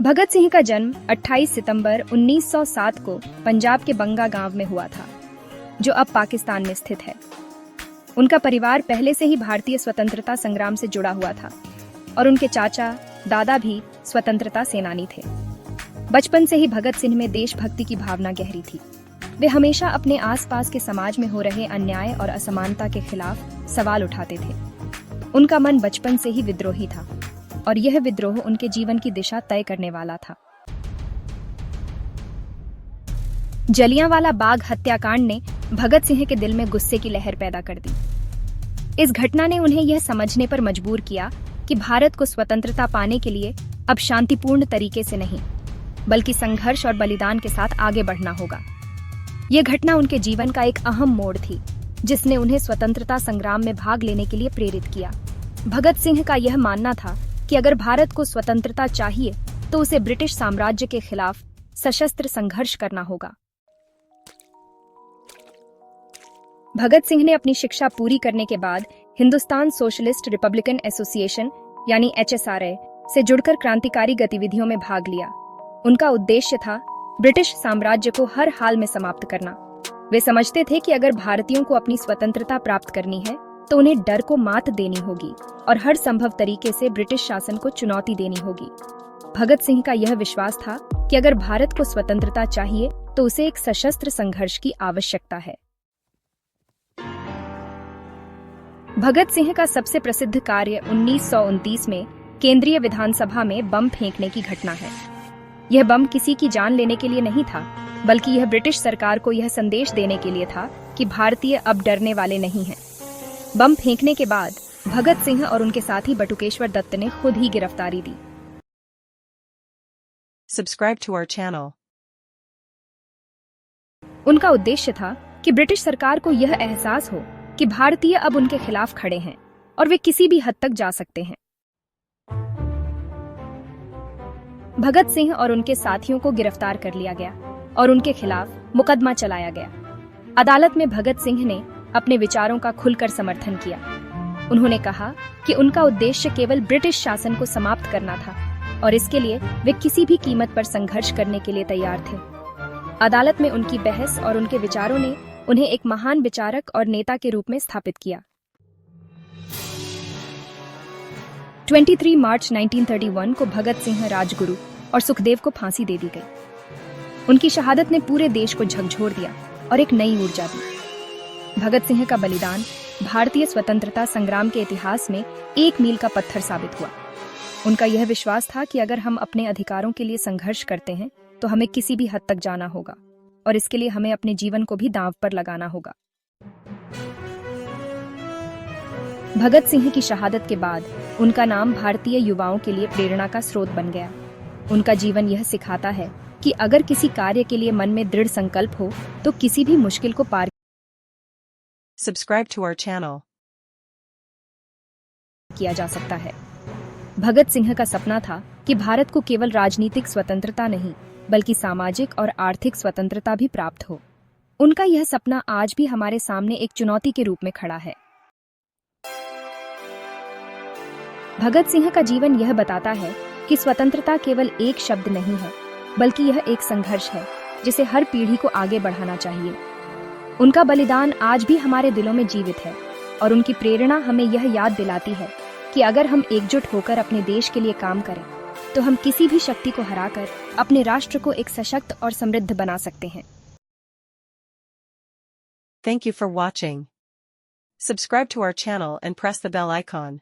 भगत सिंह का जन्म 28 सितंबर 1907 को पंजाब के बंगा गांव में हुआ था, जो अब पाकिस्तान में स्थित है। उनका परिवार पहले से ही भारतीय स्वतंत्रता संग्राम से जुड़ा हुआ था और उनके चाचा दादा भी स्वतंत्रता सेनानी थे। बचपन से ही भगत सिंह में देशभक्ति की भावना गहरी थी। वे हमेशा अपने आसपास के समाज में हो रहे अन्याय और असमानता के खिलाफ सवाल उठाते थे। उनका मन बचपन से ही विद्रोही था और यह विद्रोह उनके जीवन की दिशा तय करने वाला था। जलियांवाला बाग हत्याकांड ने भगत सिंह के दिल में गुस्से की लहर पैदा कर दी। इस घटना ने उन्हें यह समझने पर मजबूर किया कि भारत को स्वतंत्रता पाने के लिए अब शांतिपूर्ण तरीके से नहीं, बल्कि संघर्ष और बलिदान के साथ आगे बढ़ना होगा। यह घटना उनके जीवन का एक अहम मोड़ थी, जिसने उन्हें स्वतंत्रता संग्राम में भाग लेने के लिए प्रेरित किया। भगत सिंह का यह मानना था कि अगर भारत को स्वतंत्रता चाहिए तो उसे ब्रिटिश साम्राज्य के खिलाफ सशस्त्र संघर्ष करना होगा। भगत सिंह ने अपनी शिक्षा पूरी करने के बाद हिंदुस्तान सोशलिस्ट रिपब्लिकन एसोसिएशन यानी HSRA से जुड़कर क्रांतिकारी गतिविधियों में भाग लिया। उनका उद्देश्य था ब्रिटिश साम्राज्य को हर हाल में समाप्त करना। वे समझते थे कि अगर भारतीयों को अपनी स्वतंत्रता प्राप्त करनी है तो उन्हें डर को मात देनी होगी और हर संभव तरीके से ब्रिटिश शासन को चुनौती देनी होगी। भगत सिंह का यह विश्वास था कि अगर भारत को स्वतंत्रता चाहिए तो उसे एक सशस्त्र संघर्ष की आवश्यकता है। भगत सिंह का सबसे प्रसिद्ध कार्य 1929 में केंद्रीय विधानसभा में बम फेंकने की घटना है। यह बम किसी की जान लेने के लिए नहीं था, बल्कि यह ब्रिटिश सरकार को यह संदेश देने के लिए था कि भारतीय अब डरने वाले नहीं हैं। बम फेंकने के बाद भगत सिंह और उनके साथी बटुकेश्वर दत्त ने खुद ही गिरफ्तारी दी। Subscribe to our channel. उनका उद्देश्य था कि ब्रिटिश सरकार को यह एहसास हो कि भारतीय अब उनके खिलाफ खड़े हैं और वे किसी भी हद तक जा सकते हैं। भगत सिंह और उनके साथियों को गिरफ्तार कर लिया गया और उनके खिलाफ मुकदमा चलाया गया। अदालत में भगत सिंह ने अपने विचारों का खुलकर समर्थन किया। उन्होंने कहा कि उनका उद्देश्य केवल ब्रिटिश शासन को समाप्त करना था और इसके लिए वे किसी भी कीमत पर संघर्ष करने के लिए तैयार थे। अदालत में उनकी बहस और उनके विचारों ने उन्हें एक महान विचारक और नेता के रूप में स्थापित किया। 23 मार्च 1931 को भगत सिंह, राजगुरु और सुखदेव को फांसी दे दी गई। उनकी शहादत ने पूरे देश को झकझोर दिया और एक नई ऊर्जा दी। भगत सिंह का बलिदान भारतीय स्वतंत्रता संग्राम के इतिहास में एक मील का पत्थर साबित हुआ। उनका यह विश्वास था कि अगर हम अपने अधिकारों के लिए संघर्ष करते हैं तो हमें किसी भी हद तक जाना होगा और इसके लिए हमें अपने जीवन को भी दांव पर लगाना होगा। भगत सिंह की शहादत के बाद उनका नाम भारतीय युवाओं के लिए प्रेरणा का स्रोत बन गया। उनका जीवन यह सिखाता है कि अगर किसी कार्य के लिए मन में दृढ़ संकल्प हो तो किसी भी मुश्किल को पार Subscribe to our channel. किया जा सकता है। भगत सिंह का सपना था कि भारत को केवल राजनीतिक स्वतंत्रता नहीं, बल्कि सामाजिक और आर्थिक स्वतंत्रता भी प्राप्त हो। उनका यह सपना आज भी हमारे सामने एक चुनौती के रूप में खड़ा है। भगत सिंह का जीवन यह बताता है कि स्वतंत्रता केवल एक शब्द नहीं है, बल्कि यह एक संघर्ष है जिसे हर पीढ़ी को आगे बढ़ाना चाहिए। उनका बलिदान आज भी हमारे दिलों में जीवित है और उनकी प्रेरणा हमें यह याद दिलाती है कि अगर हम एकजुट होकर अपने देश के लिए काम करें तो हम किसी भी शक्ति को हराकर अपने राष्ट्र को एक सशक्त और समृद्ध बना सकते हैं। Thank you for watching. Subscribe to our channel and press the bell icon.